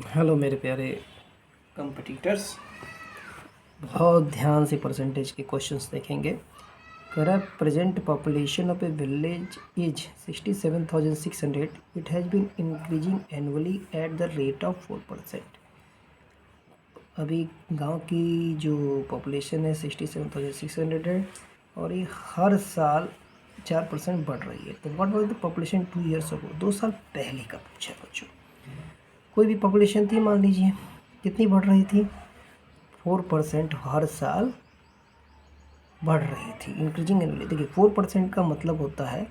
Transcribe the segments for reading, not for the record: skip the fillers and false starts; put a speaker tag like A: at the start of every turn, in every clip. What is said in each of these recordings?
A: Hello मेरे प्यारे competitors, बहुत ध्यान से परसेंटेज के क्वेश्चंस देखेंगे। Current present population of a village is 67,600। It has been increasing annually at the rate of 4%। अभी गांव की जो पॉपुलेशन है 67,600 है और ये हर साल 4% बढ़ रही है। तो what was the population 2 years ago? 2 साल पहले का पूछा है बच्चों। कोई भी पॉपुलेशन थी, मान लीजिए कितनी बढ़ रही थी, 4% हर साल बढ़ रही थी, इंक्रीजिंग एनुअली। देखिए 4% का मतलब होता है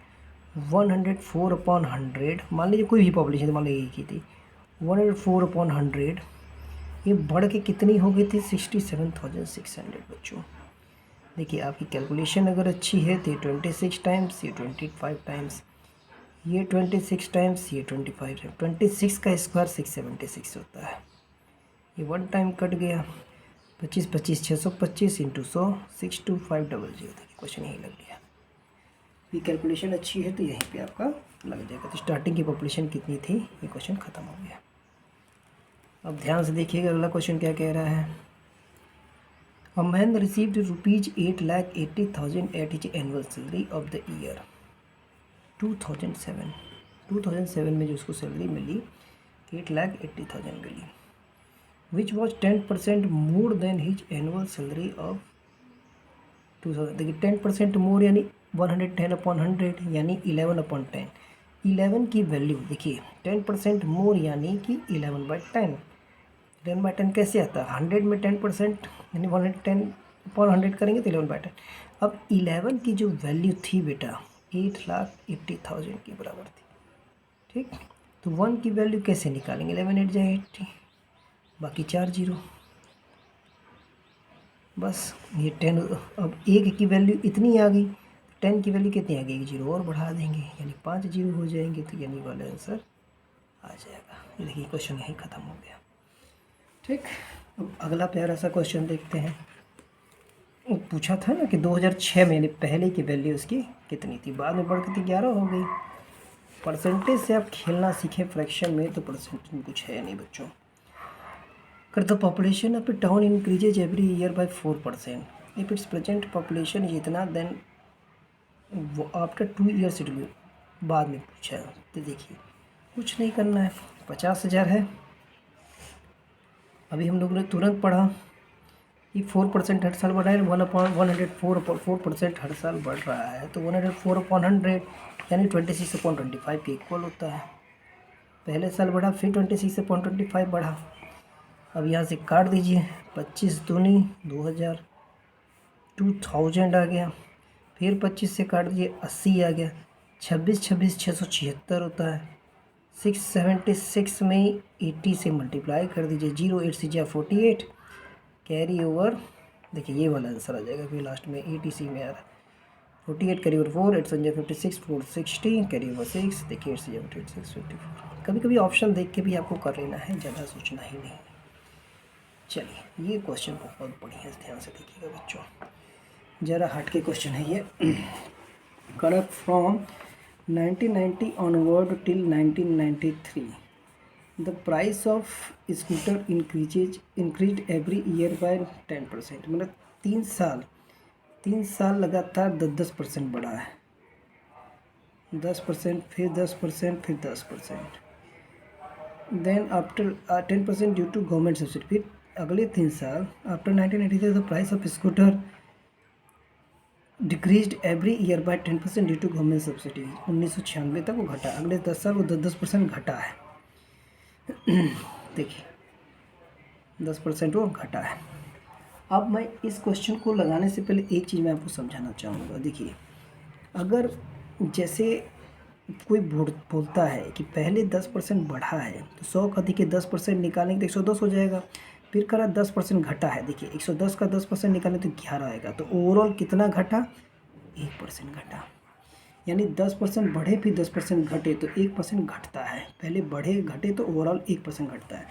A: 104/100। मान लीजिए कोई भी पॉपुलेशन मान लीजिए की थी, 104/100 ये बढ़ के कितनी हो गई थी, 67,600 बच्चों। देखिए आपकी कैलकुलेशन अगर अच्छी है तो ये 26 टाइम्स, ये 25 टाइम्स, ये 26 टाइम्स, ये 25 है। 26 का स्क्वायर 676 होता है। ये वन टाइम कट गया, 25 25 625 इंटू 100 62500। देखिए क्वेश्चन यही लग गया। ये कैलकुलेशन अच्छी है तो यहीं पे आपका लग जाएगा। तो स्टार्टिंग की पॉपुलेशन कितनी थी, ये क्वेश्चन ख़त्म हो गया। अब ध्यान से देखिएगा अगला क्वेश्चन क्या कह रहा है। A man received ₹8,80,000 at his annual salary of the year 2007। 2007 में जो उसको सैलरी मिली 8,80,000 मिली, which was 10% more than his annual salary of 2000। देखिए 10% मोर यानी 110/100 यानी 11/10। 11 की वैल्यू देखिए 10% मोर यानी कि 11/10। 11/10 कैसे आता है, 100 में 10% यानी 110/100 करेंगे तो 11/10। अब 11 की जो वैल्यू थी बेटा 8,80,000 के बराबर थी। ठीक, तो 1 की वैल्यू कैसे निकालेंगे, 11 8 जाए 80, बाकी 4 जीरो, बस ये 10। अब एक की वैल्यू इतनी आ गई, 10 की वैल्यू कितनी आ गई, एक जीरो और बढ़ा देंगे यानी 5 जीरो हो जाएंगे, तो यानी वाला आंसर आ जाएगा। देखिए क्वेश्चन यहीं ख़त्म हो गया। ठीक, अब अगला प्यारा सा क्वेश्चन देखते हैं। वो पूछा था ना कि 2006 में पहले की वैल्यू उसकी कितनी थी, बाद में बढ़ के तो 11 हो गई। परसेंटेज से आप खेलना सीखें फ्रैक्शन में, तो परसेंटेज में कुछ है नहीं बच्चों। कर the population of a town increases every year by 4%। If its present population is इतना, then after 2 years it will. बाद में पूछा है तो देखिए कुछ नहीं करना है, 50,000 है। अभी हम लोगों ने तुरंत पढ़ा कि 4% हर साल बढ़ रहा है, 1/104 हर साल बढ़ रहा है, तो 104/100 यानी 26/25 के इक्वल होता है। पहले साल बढ़ा, फिर 26/25 बढ़ा। अब यहाँ से काट दीजिए, 25 दूनी 2000, 2000 आ गया, फिर 25 से काट दीजिए 80 आ गया, 26 26 676 होता है। 676 में 80 से मल्टीप्लाई कर दीजिए, 0 8 से जा 48, कैरी ओवर। देखिए ये वाला आंसर आ जाएगा, फिर लास्ट में 80 में आ रहा है 48 कैरी ओवर 4, 8 से 56 4 60 कैरी ओवर 6। देखिए 8 से 56 54। कभी कभी ऑप्शन देख के भी आपको कर लेना है, ज़्यादा सोचना ही नहीं। चलिए ये क्वेश्चन बहुत बढ़िया है, ध्यान से देखिएगा बच्चों, ज़रा हट के क्वेश्चन है ये। Correct from 1990 onward till 1993 the price of scooter increased every year by 10%। मतलब 3 साल लगातार 10% बढ़ा है, 10%, फिर 10%, फिर 10%। Then after 10% due to government subsidy. फिर अगले 3 साल after 1983 the price of scooter decreased every year by 10% due to government subsidy. 1996 तक वो घटा, अगले 10 साल वो 10% घटा है। देखिए 10% वो घटा है। अब मैं इस क्वेश्चन को लगाने से पहले एक चीज़ मैं आपको समझाना चाहूँगा। देखिए अगर जैसे कोई बोलता है कि पहले 10% बढ़ा है, तो 100 का देखिए 10% निकालेंगे तो 110 हो जाएगा। फिर करा 10% घटा है, देखिए 110 का 10% निकालें तो 11 आएगा। तो ओवरऑल कितना घटा, 1% घटा। यानी 10% बढ़े फिर 10% घटे तो 1% घटता है। पहले बढ़े घटे तो ओवरऑल 1% घटता है।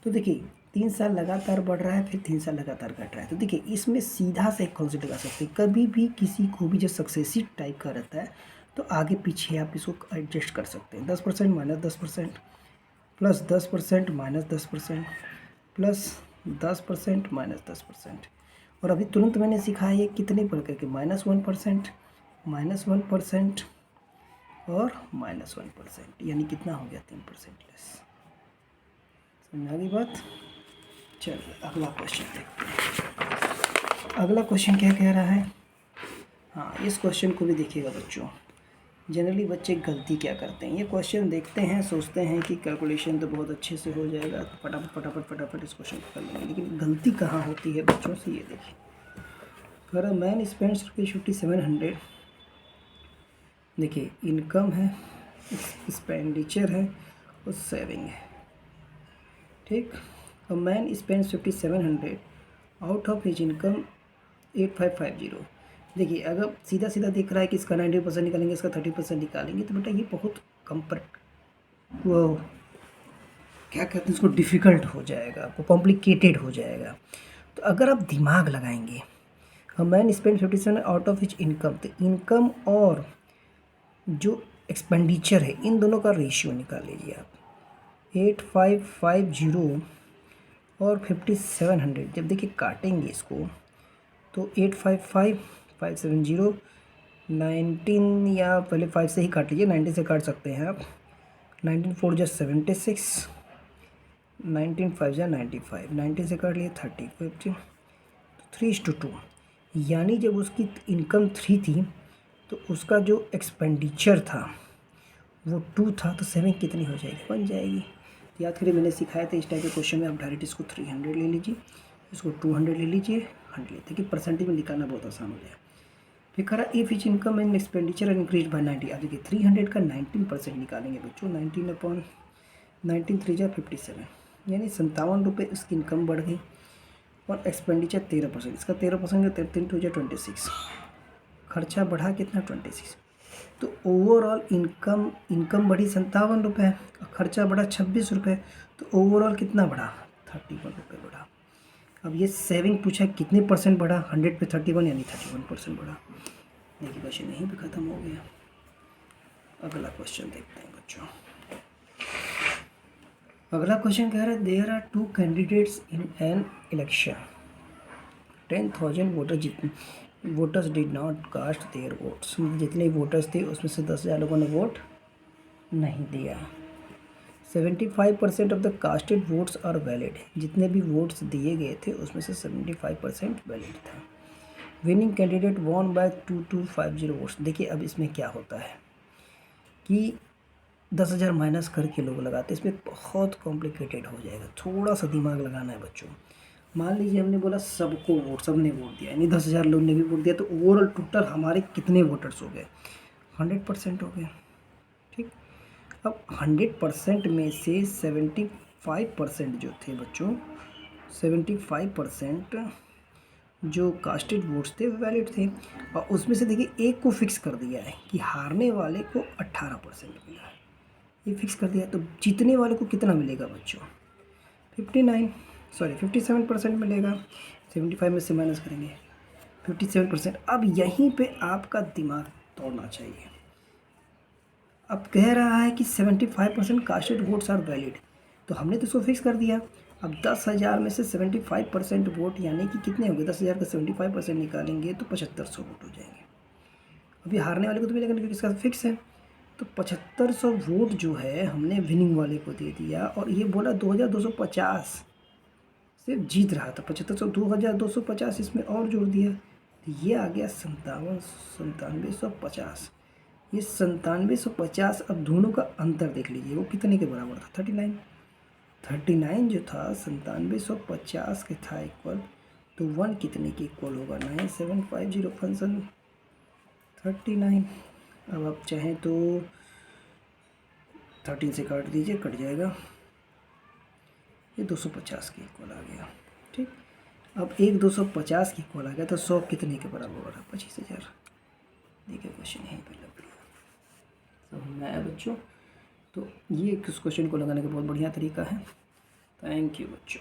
A: तो देखिए 3 साल लगातार बढ़ रहा है, फिर 3 साल लगातार घट रहा है। तो देखिए इसमें सीधा से एक कॉन्सेप्ट लगा सकते हैं। कभी भी किसी को भी जो सक्सेसिव टाइप का रहता है तो आगे पीछे आप इसको एडजस्ट कर सकते हैं। 10% minus 10%, plus 10% minus 10% plus 10% minus 10%। और अभी तुरंत मैंने सिखाया ये कितने पर करके -1%, -1% और -1%, यानी कितना हो गया 3% लेस। समझ आ गई बात। चलिए अगला क्वेश्चन देखते हैं। अगला क्वेश्चन क्या कह रहा है। हाँ, इस क्वेश्चन को भी देखिएगा बच्चों। जनरली बच्चे गलती क्या करते हैं, ये क्वेश्चन देखते हैं सोचते हैं कि कैलकुलेशन तो बहुत अच्छे से हो जाएगा, तो फटाफट फटाफट फटाफट इस क्वेश्चन को कर लेंगे, लेकिन गलती कहाँ होती है बच्चों से ये देखिए। अगर मैन स्पेंड्स ₹5700, देखिए इनकम है, एक्सपेंडिचर है और सेविंग है, ठीक। अब man spends 5700 out of his income 8550। देखिए अगर सीधा सीधा दिख रहा है कि इसका 90% निकालेंगे, इसका 30% निकालेंगे, तो बेटा ये बहुत वो क्या कहते हैं इसको, डिफ़िकल्ट हो जाएगा, आपको कॉम्प्लिकेटेड हो जाएगा। तो अगर आप दिमाग लगाएंगे, man spend 57 out of his income, तो इनकम और जो एक्सपेंडिचर है इन दोनों का रेशियो निकाल लीजिए आप। 8550 और 5700 जब देखिए काटेंगे इसको, तो 855 570 19, या पहले 5 से ही काट लीजिए, 19 से काट सकते हैं आप। 19 4 जा 76, 19 5 जा 95, 19 से काट लिए 30 50, 3:2। यानी जब उसकी इनकम 3 थी तो उसका जो एक्सपेंडिचर था वो 2 था, तो सेविंग कितनी हो जाएगी, बन जाएगी। तो याद करिए मैंने सिखाया था इस टाइप के क्वेश्चन में आप डायरेक्ट इसको 300 ले लीजिए, इसको 200 ले लीजिए, 100 लेते कि परसेंटेज में निकालना बहुत आसान हो जाए। फिर करा if etch income and expenditure increase by 90। अब देखिए 300 का 19% निकालेंगे बच्चों, 19/19 3 जा 57, यानी ₹57 इसकी इनकम बढ़ गई और एक्सपेंडिचर 13%, इसका 13% का 3 2 जा 26, खर्चा बढ़ा कितना 26। तो ओवरऑल इनकम बढ़ी ₹57 और खर्चा बढ़ा ₹26, तो ओवरऑल कितना बढ़ा 31 बढ़ा। अब ये सेविंग पूछा कितने परसेंट बढ़ा, 100 पे 31 यानी 31% बढ़ा। देखिए क्वेश्चन यहीं पे ख़त्म हो गया। अगला क्वेश्चन देखते हैं बच्चों। अगला क्वेश्चन कह रहा है there are 2 candidates in an election, 10,000 voters did not cast their votes. जितने वोटर्स थे उसमें से 10,000 लोगों ने वोट नहीं दिया। 75% of the casted votes are valid. जितने भी वोट्स दिए गए थे उसमें से 75% वैलिड था। Winning candidate won by 2250 votes. देखिए अब इसमें क्या होता है कि 10,000 माइनस करके लोग लगाते हैं, इसमें बहुत कॉम्प्लिकेटेड हो जाएगा, थोड़ा सा दिमाग लगाना है बच्चों। मान लीजिए हमने बोला सबको वोट, सबने वोट दिया, यानी 10,000 लोगों ने भी वोट दिया, तो ओवरऑल टोटल हमारे कितने वोटर्स हो गए, 100% हो गए, ठीक। अब 100% में से 75% जो थे बच्चों, 75% जो कास्टेड वोट्स थे वैलिड थे, और उसमें से देखिए एक को फिक्स कर दिया है कि हारने वाले को 18% मिला है, ये फिक्स कर दिया। तो जीतने वाले को कितना मिलेगा बच्चों, 57% मिलेगा। 75 में से माइनस करेंगे 57%। अब यहीं पे आपका दिमाग दौड़ना चाहिए। अब कह रहा है कि 75% कास्टेड वोट्स आर वैलिड, तो हमने तो इसको फिक्स कर दिया। अब 10,000 में से 75% वोट यानी कि कितने होंगे, 10,000 का 75% निकालेंगे तो 7500 वोट हो जाएंगे। अभी हारने वाले को तो मिलेगा क्योंकि इसका फिक्स है, तो 7500 वोट जो है हमने विनिंग वाले को दे दिया। और ये बोला 2250 सिर्फ जीत रहा था, 7500 2250 इसमें और जोड़ दिया, तो ये आ गया 9750। ये 9750। अब दोनों का अंतर देख लीजिए वो कितने के बराबर था, 39 जो था 9750 के था इक्वल, तो 1 कितने के इक्वल होगा, 9750 फंक्शन 39। अब आप चाहें तो 13 से काट दीजिए, कट जाएगा, ये 250 के इक्वल आ गया, ठीक। अब एक 250 के इक्वल आ गया, तो 100 कितने के बराबर हो रहा है, 25,000। देखिए क्वेश्चन यहीं पर लग गया, समझ में आया बच्चों। तो ये इस क्वेश्चन को लगाने का बहुत बढ़िया तरीका है। थैंक यू बच्चों।